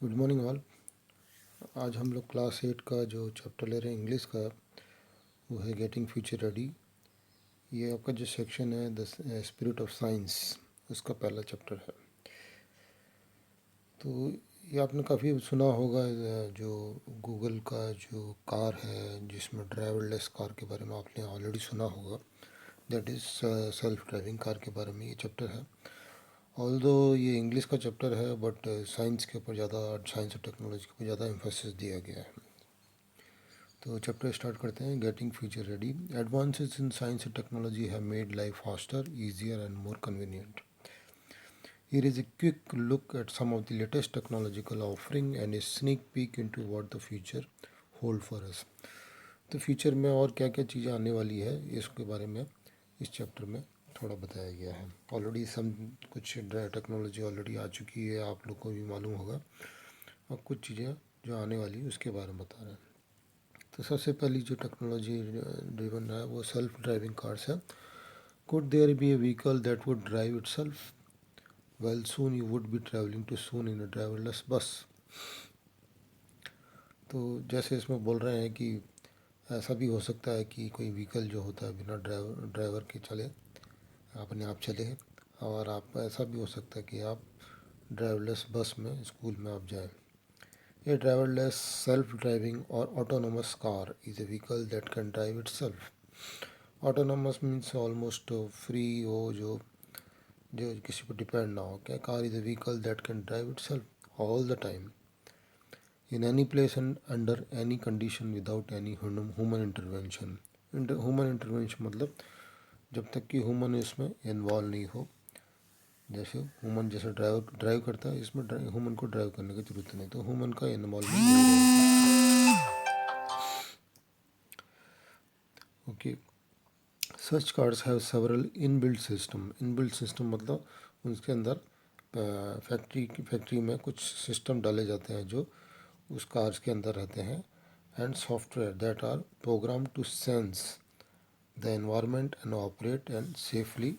Good morning all. आज हम लोग क्लास 8 का जो चैप्टर ले रहे हैं इंग्लिश का, वो है गेटिंग फ्यूचर रेडी। ये आपका जो सेक्शन है द स्पिरिट ऑफ साइंस, उसका पहला चैप्टर है। तो ये आपने काफ़ी सुना होगा, जो गूगल का जो कार है जिसमें ड्राइवरलेस कार के बारे में आपने ऑलरेडी सुना होगा। That is self driving car के बारे में ये चैप्टर है। ऑल्दो ये इंग्लिश का चैप्टर है, बट साइंस के ऊपर ज़्यादा, साइंस और टेक्नोलॉजी के ऊपर ज़्यादा एम्फेसिस दिया गया है। तो चैप्टर स्टार्ट करते हैं। Getting future ready. Advances in science and technology have made life faster, easier and more convenient. Here is a quick look at some of the latest technological offering and a sneak peek into what the future hold for us. तो future में और क्या क्या चीज़ें आने वाली है इसके बारे में इस चैप्टर में थोड़ा बताया गया है। ऑलरेडी सम कुछ टेक्नोलॉजी ऑलरेडी आ चुकी है, आप लोग को भी मालूम होगा, और कुछ चीज़ें जो आने वाली है उसके बारे में बता रहे हैं। तो सबसे पहली जो टेक्नोलॉजी ड्रिवन है वो सेल्फ ड्राइविंग कार्स है। Could there be a vehicle that would drive itself? Well, soon you would be travelling to soon in a driverless bus. तो जैसे इसमें बोल रहे हैं कि ऐसा भी हो सकता है कि कोई व्हीकल जो होता है बिना ड्राइवर के चले, अपने आप चले, और आप ऐसा भी हो सकता है कि आप ड्राइवरलेस बस में स्कूल में आप जाएं। A driverless self-driving or autonomous car is a vehicle that can drive itself. Autonomous means almost free हो, जो जो किसी पर डिपेंड ना हो। क्या? Car is a vehicle that can drive itself all the time, in any place and under any condition without any human intervention. Human intervention मतलब जब तक कि ह्यूमन इसमें इन्वॉल्व नहीं हो। जैसे ह्यूमन जैसे ड्राइव करता है, इसमें ह्यूमन को ड्राइव करने की जरूरत नहीं, तो ह्यूमन का इन्वॉल्वमेंट नहीं रहेगा। Okay. Such cars have several inbuilt system. Inbuilt system मतलब उसके अंदर फैक्ट्री में कुछ सिस्टम डाले जाते हैं जो उस कार्स के अंदर रहते हैं, and software that are program to sense the environment and operate and safely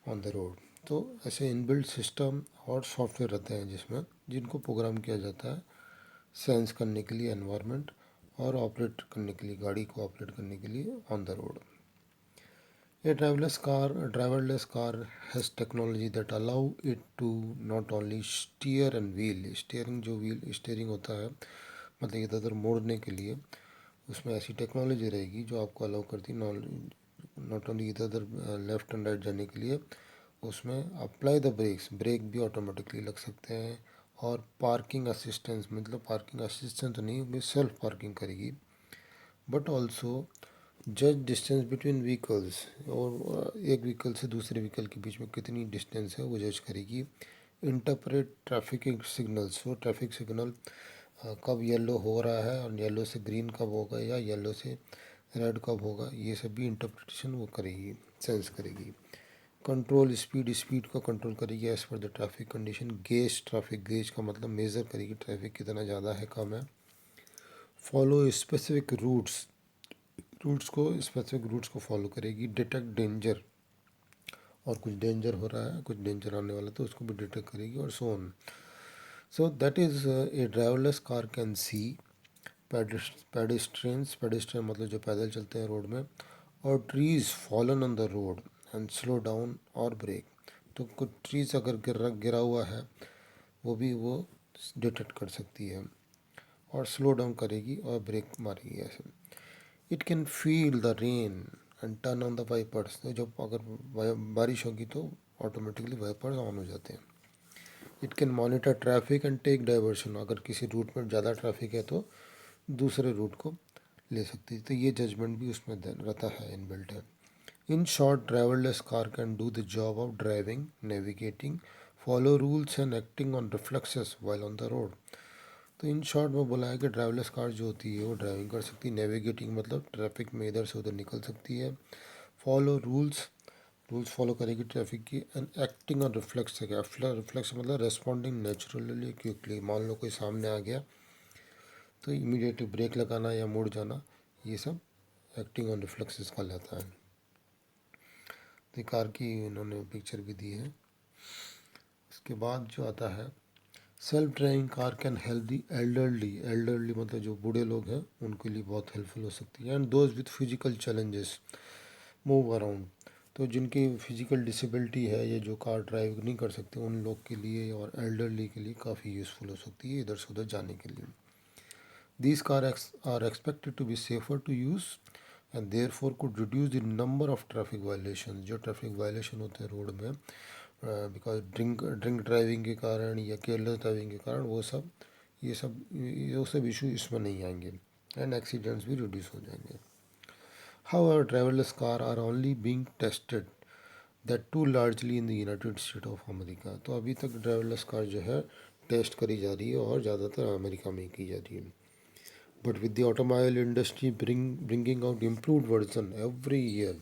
on the road. तो ऐसे इनबिल्ट सिस्टम और सॉफ्टवेयर रहते हैं जिसमें जिनको प्रोग्राम किया जाता है सेंस करने के लिए एनवायरनमेंट और ऑपरेट करने के लिए, गाड़ी को ऑपरेट करने के लिए on the road. A driverless car has technology that allow it to not only steer and wheel, steering होता है मतलब इधर उधर मोड़ने के लिए, उसमें ऐसी टेक्नोलॉजी रहेगी जो आपको अलाउ करती नॉट ओनली इधर उधर लेफ्ट एंड राइट जाने के लिए, उसमें अप्लाई द ब्रेक भी ऑटोमेटिकली लग सकते हैं, और पार्किंग असिस्टेंस मतलब पार्किंग असिस्टेंस तो नहीं, सेल्फ पार्किंग करेगी, बट ऑल्सो जज डिस्टेंस बिटवीन व्हीकल्स, और एक व्हीकल से दूसरे व्हीकल के बीच में कितनी डिस्टेंस है वो जज करेगी। इंटरप्रेट ट्रैफिक सिग्नल्स, वो ट्रैफिक सिग्नल कब येलो हो रहा है और येलो से ग्रीन कब होगा या येलो से रेड कब होगा, ये सब भी इंटरप्रिटेशन वो करेगी, सेंस करेगी। कंट्रोल स्पीड को कंट्रोल करेगी as per the traffic condition. Traffic gauge का मतलब मेज़र करेगी ट्रैफिक कितना ज़्यादा है, कम है। फॉलो स्पेसिफिक स्पेसिफिक रूट्स को फॉलो करेगी। डिटेक्ट डेंजर, और कुछ डेंजर हो रहा है, कुछ डेंजर आने वाला तो उसको भी डिटेक्ट करेगी, और so on. So that is a driverless car can see pedestrian मतलब जो पैदल चलते हैं रोड में, और trees fallen on the road and slow down और ब्रेक। तो कुछ ट्रीज अगर गिरा हुआ है वो भी वो डिटेक्ट कर सकती है, और स्लो डाउन करेगी और ब्रेक मारेगी ऐसे। It can feel the rain and turn on the wipers. तो जब अगर बारिश होगी तो ऑटोमेटिकली वाइपर्स ऑन हो जाते हैं। It can monitor traffic and take diversion, अगर किसी रूट में ज़्यादा ट्रैफिक है तो दूसरे रूट को ले सकती है, तो ये जजमेंट भी उसमें रहता है, इनबिल्ट है। In short, driverless car can do the job of driving, navigating, follow rules and acting on reflexes while on the road. तो इन शॉर्ट में बोला है कि ड्राइवरलेस कार जो होती है वो ड्राइविंग कर सकती है, नेविगेटिंग मतलब ट्रैफिक में इधर से उधर निकल सकती है, फॉलो रूल्स फॉलो करेगी ट्रैफिक की, एंड एक्टिंग ऑन रिफ्लेक्स है। रिफ्लेक्स मतलब रेस्पॉन्डिंग नेचुरली क्विकली। मान लो कोई सामने आ गया तो इमीडिएटली ब्रेक लगाना या मुड़ जाना, ये सब एक्टिंग ऑन रिफ्लेक्सेस का लेता है। तो कार की इन्होंने पिक्चर भी दी है। इसके बाद जो आता है self driving car can help the elderly मतलब जो बूढ़े लोग हैं उनके लिए बहुत हेल्पफुल हो सकती है, and those with physical challenges move around. तो जिनकी फिजिकल डिसेबिलिटी है ये जो कार ड्राइव नहीं कर सकते उन लोग के लिए और एल्डरली के लिए काफ़ी यूज़फुल हो सकती है इधर से उधर जाने के लिए। These cars are expected to be safer to use and therefore could reduce the number of traffic violations। जो ट्रैफिक वायलेशन होते हैं रोड में बिकॉज ड्रिंक ड्राइविंग के कारण या केयरलेस ड्राइविंग के कारण वो सब इशू इसमें नहीं आएंगे, एंड एक्सीडेंट्स भी रिड्यूस हो जाएंगे। However, driverless cars are only being tested, that too largely in the United state of America. तो अभी तक ड्राइवरलेस कार जो है टेस्ट करी जा रही है और ज़्यादातर अमेरिका में ही की जा रही है। But with the automobile industry bringing out improved version every year,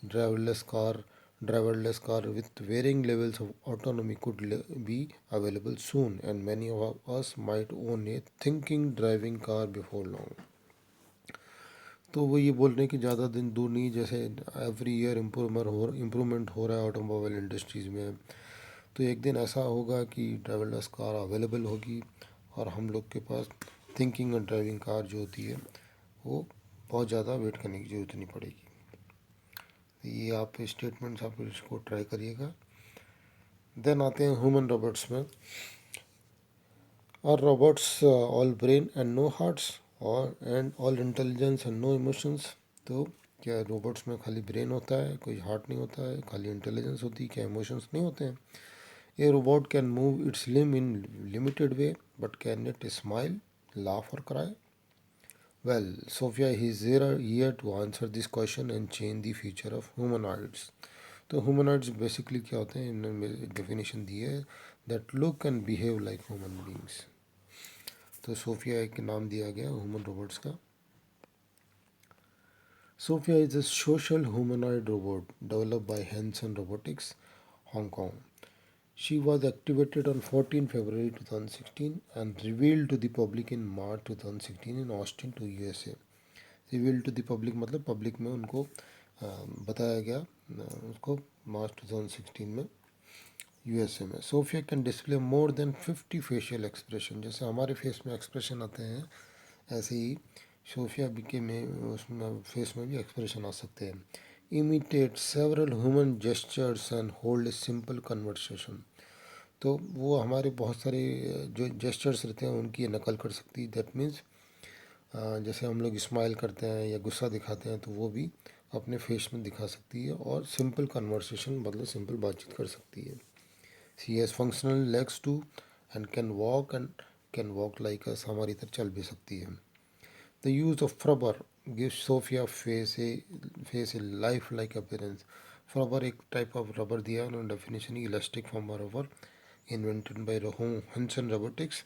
driverless car driverless car with varying levels of autonomy could be available soon, and many of us might own a thinking driving car before long। तो वो ये बोल रहे हैं कि ज़्यादा दिन दूर नहीं, जैसे एवरी ईयर इम्प्रूवमेंट हो रहा है ऑटोमोबाइल इंडस्ट्रीज़ में, तो एक दिन ऐसा होगा कि ड्राइवरलेस कार अवेलेबल होगी और हम लोग के पास थिंकिंग और ड्राइविंग कार जो होती है वो बहुत ज़्यादा वेट करने की ज़रूरत नहीं पड़ेगी। तो ये आप स्टेटमेंट्स आप इसको ट्राई करिएगा। देन आते हैं ह्यूमन रोबोट्स में। और robots all brain and no hearts और and all intelligence and no emotions. तो क्या रोबोट्स में खाली ब्रेन होता है, कोई हार्ट नहीं होता है, खाली इंटेलिजेंस होती है, क्या इमोशंस नहीं होते हैं? ए robot can move it's limb in limited way but can it smile, laugh or cry? Well, Sophia is here to answer this question and change the future of humanoids। तो humanoids basically क्या होते हैं, इन्होंने definition दी है that look and behave like human beings. तो Sophia एक नाम दिया गया ह्यूमन रोबोट्स का। Sophia is a social humanoid robot developed by Hanson Robotics, Hong Kong. She was activated on 14 February 2016 and revealed to the public in March 2016 in Austin to USA। Reveal to the public मतलब public में उनको बताया गया उसको मार्च 2016 में USA में। Sophia can display more than 50 facial expression. जैसे हमारे फेस में एक्सप्रेशन आते हैं ऐसे ही सोफिया के में उसमें फेस में भी एक्सप्रेशन आ सकते हैं। Imitate several human gestures and hold a simple conversation. तो वो हमारे बहुत सारे जो जेस्चर्स रहते हैं उनकी नकल कर सकती है। दैट मीन्स जैसे हम लोग स्माइल करते हैं या गुस्सा दिखाते हैं तो वो भी अपने फेस में दिखा सकती है, और सिंपल कन्वर्सेशन मतलब सिंपल बातचीत कर सकती है। She has functional legs too and can walk like us, हमारी तरह चल भी सकती है। The use of frubber gives Sophia face a life like appearance. Frubber एक टाइप ऑफ रबर दिया उन्होंने definition, elastic form rubber invented by Hanson Robotics.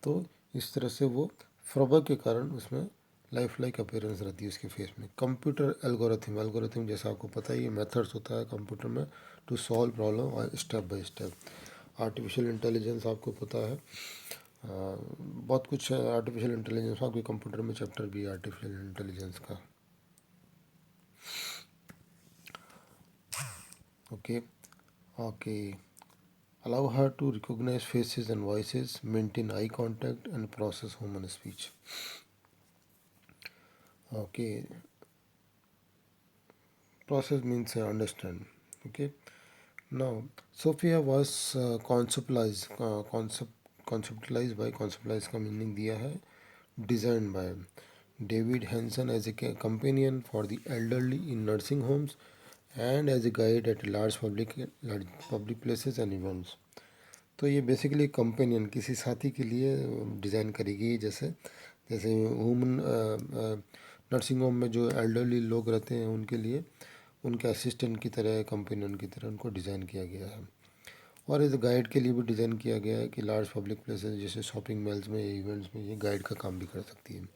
तो इस तरह से वो फ्रबर के कारण उसमें लाइफ लाइक अपीयरेंस रहती है उसके फेस में। कंप्यूटर एल्गोरिथम जैसा आपको पता ही है मेथड्स होता है कंप्यूटर में टू सॉल्व प्रॉब्लम और step by step. Artificial intelligence आपको पता है, बहुत कुछ है आर्टिफिशियल इंटेलिजेंस, आपके कंप्यूटर में चैप्टर भी है आर्टिफिशियल इंटेलिजेंस का। Okay okay allow her to recognize faces and voices, maintain eye contact and process human speech। Okay, process means understand। Okay, now Sophia was conceptualized by, conceptualized का meaning दिया है designed by David Hanson as a companion for the elderly in nursing homes and as a guide at large public places and events। तो ये basically companion किसी साथी के लिए design करेगी, जैसे जैसे ह्यूमन नर्सिंग होम में जो एल्डरली लोग रहते हैं उनके लिए उनके असिस्टेंट की तरह, कंपेनियन की तरह उनको डिज़ाइन किया गया है। और एज गाइड के लिए भी डिज़ाइन किया गया है कि लार्ज पब्लिक प्लेसेस जैसे शॉपिंग मॉल्स में, इवेंट्स में ये गाइड का काम भी कर सकती है।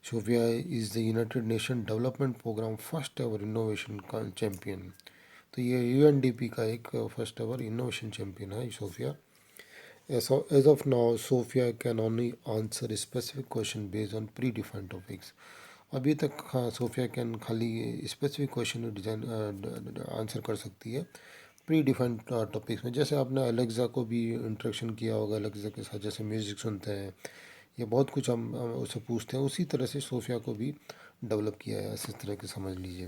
Sophia is the United Nation development program first ever innovation champion. तो ये यूएनडीपी का एक फर्स्ट एवर इनोवेशन चैम्पियन है Sophia. As of now, Sophia can only answer a specific question based on predefined topics। अभी तक हाँ Sophia can खाली specific question design answer कर सकती है प्री डिफाइंड टॉपिक्स में। जैसे आपने अलेक्सा को भी इंट्रैक्शन किया होगा, अलेक्सा के साथ जैसे म्यूज़िक सुनते हैं या बहुत कुछ हम उससे पूछते हैं, उसी तरह से सोफिया को भी डेवलप किया है, इस तरह के समझ लीजिए।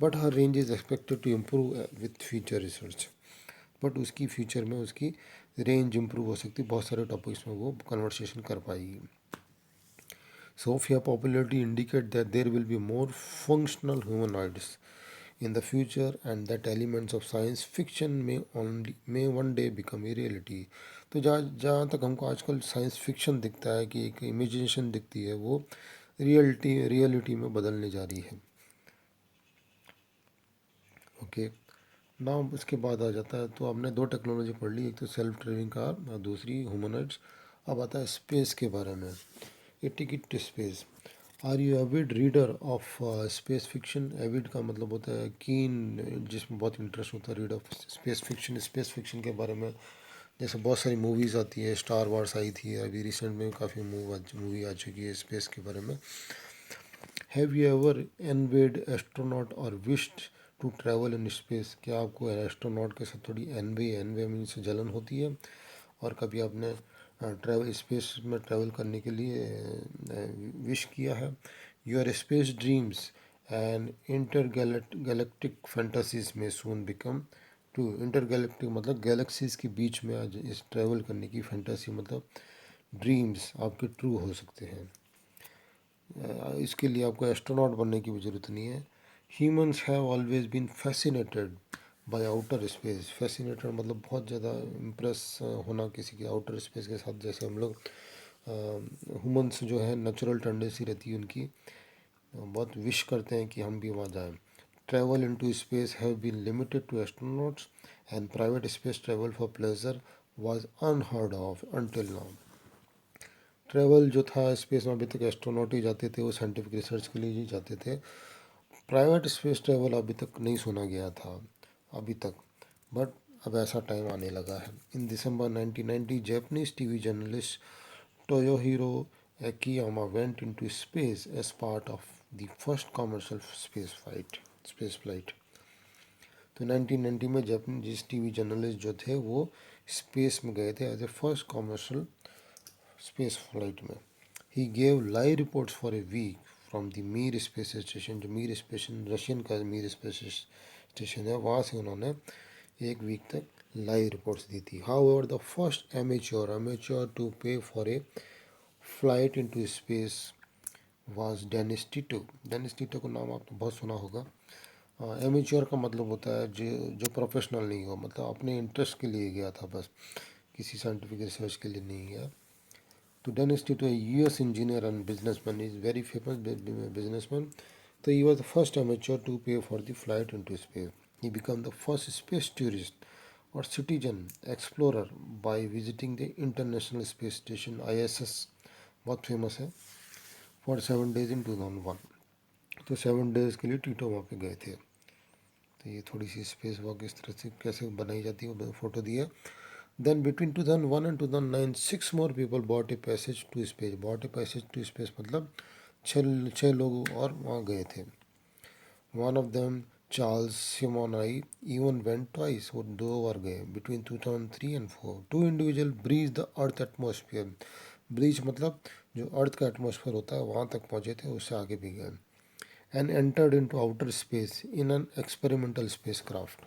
But her range is expected to improve with future research. But उसकी फ्यूचर में उसकी रेंज इम्प्रूव हो सकती है, बहुत सारे टॉपिक्स में वो कन्वर्सेशन कर पाएगी। Sophia popularity indicate that there will be more functional humanoids in the future and that elements of science fiction may one day become a reality। तो जहाँ तक हमको आजकल साइंस फिक्शन दिखता है कि एक इमेजिनेशन दिखती है, वो रियलिटी में बदलने जा रही है। ओके, नाउ उसके बाद आ जाता है, तो आपने दो टेक्नोलॉजी पढ़ ली, एक तो सेल्फ ड्राइविंग कार और दूसरी ह्यूमनॉइड्स। अब आता है स्पेस के बारे में। A ticket to space. Are you avid reader of space fiction? Avid का मतलब होता है कीन, जिसमें बहुत इंटरेस्ट होता है। Read of space fiction, space fiction के बारे में जैसे बहुत सारी मूवीज़ आती है, स्टार वार्स आई थी, अभी रिसेंट में काफ़ी मूवी आ चुकी है स्पेस के बारे में। Have you ever envied astronaut और wished to travel in space? क्या आपको एस्ट्रोनॉट के साथ थोड़ी एनवे मीन्स जलन होती है, और कभी आपने ट्रैवल स्पेस में ट्रैवल करने के लिए विश किया है? Your space dreams and intergalactic fantasies में सून बिकम टू। इंटरगैलेक्टिक मतलब गैलेक्सीज के बीच में आज इस ट्रैवल करने की फैंटासी मतलब ड्रीम्स आपके ट्रू हो सकते हैं। इसके लिए आपको एस्ट्रोनॉट बनने की भी ज़रूरत नहीं है। Humans have always been fascinated by outer space. Fascinated मतलब बहुत ज़्यादा इम्प्रेस होना किसी के आउटर स्पेस के साथ। जैसे हम लोग ह्यूमंस जो है नेचुरल टेंडेंसी रहती है उनकी, बहुत विश करते हैं कि हम भी वहाँ जाएं। Travel into space have been limited to astronauts and private space travel for pleasure was unheard of until now. Travel जो था स्पेस में, अभी तक एस्ट्रोनॉट ही जाते थे, वो साइंटिफिक रिसर्च के लिए ही जाते थे। प्राइवेट स्पेस ट्रैवल अभी तक नहीं सुना गया था अभी तक, बट अब ऐसा टाइम आने लगा है। In December 1990 Japanese TV journalist Toyohiro Akiyama went into space as part of the first commercial space flight। तो 1990 में जापानीज टीवी जर्नलिस्ट जो थे वो स्पेस में गए थे as a first commercial space flight में। He gave live reports for a week from the Mir space station. जो मीर स्टेशन रशियन का मीर स्पेस स्टेशन है, वहाँ से उन्होंने एक वीक तक लाइव रिपोर्ट्स दी थी। However the first amateur to pay for a flight into space was Dennis Tito. Dennis Tito का नाम आपने बहुत सुना होगा। एमेच्योर का मतलब होता है जो जो प्रोफेशनल नहीं हो, मतलब अपने इंटरेस्ट के लिए गया था, बस किसी साइंटिफिक रिसर्च के लिए नहीं गया। तो Dennis Tito, a US engineer and businessman, is very famous businessman. So he was the first amateur to pay for the flight into space. He became the first space tourist or citizen explorer by visiting the International Space Station ISS, बहुत famous है, for 7 days in 2001। तो 7 days के लिए टीटो वहाँ पे गए थे। तो ये थोड़ी सी स्पेस वॉक इस तरह से कैसे बनाई जाती है वो फोटो दी है। Then between 2001 and 2009, 6 more people bought a passage to space। bought a passage to space मतलब छः लोग और वहाँ गए थे। One of them, Charles Simonai, even went twice। वो 2 बार गए between 2003 and 4। Two individuals breached the Earth atmosphere। Breach मतलब जो अर्थ का एटमॉस्फेयर होता है वहाँ तक पहुँचे थे, उससे आगे भी गए। And entered into outer space in an experimental spacecraft।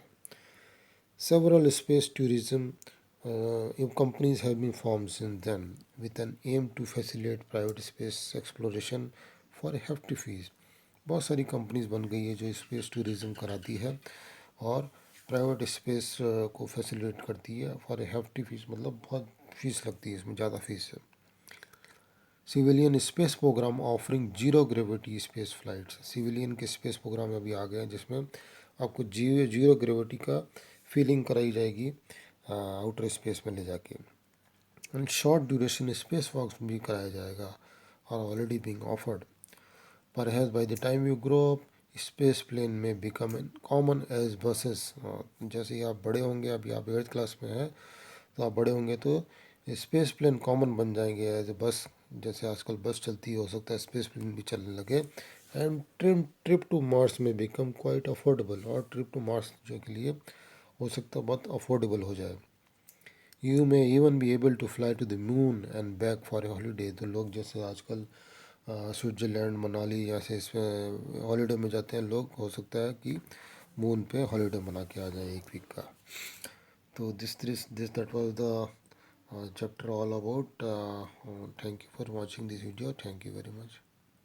Several space tourism companies have been formed since then with an aim to facilitate private space exploration for a hefty fees। बहुत सारी कंपनीज बन गई है जो space tourism कराती है और private space को फैसिलिटेट करती है फॉर ए हेफ्टी फीस, मतलब बहुत फीस लगती है, इसमें ज़्यादा फीस है। Civilian space program offering zero gravity space flights. Civilian के स्पेस प्रोग्राम अभी आ गए हैं जिसमें आपको जीरो ग्रेविटी का फीलिंग कराई जाएगी आउटर स्पेस में ले जाके। And short duration space walks भी कराया जाएगा और already being offered. Perhaps by the time you grow up space plane may become common as buses. जैसे ही आप बड़े होंगे, अभी आप 8th क्लास में हैं, तो आप बड़े होंगे तो स्पेस प्लेन कॉमन बन जाएंगे एज ए बस। जैसे आजकल बस चलती है, हो सकता है स्पेस प्लेन भी चलने लगे। एंड ट्रिप टू मार्स में बिकम क्वाइट अफोर्डेबल। और ट्रिप टू मार्स जो के लिए हो सकता है बहुत अफोर्डेबल हो जाए। You may even be able to fly to the moon and back for a holiday. तो लोग जैसे आजकल स्विट्ज़रलैंड, मनाली ऐसे इसमें हॉलीडे में जाते हैं लोग, हो सकता है कि मून पे हॉलीडे मना के आ जाए एक वीक का। तो this that was the chapter all about. Thank you for watching this video. Thank you very much.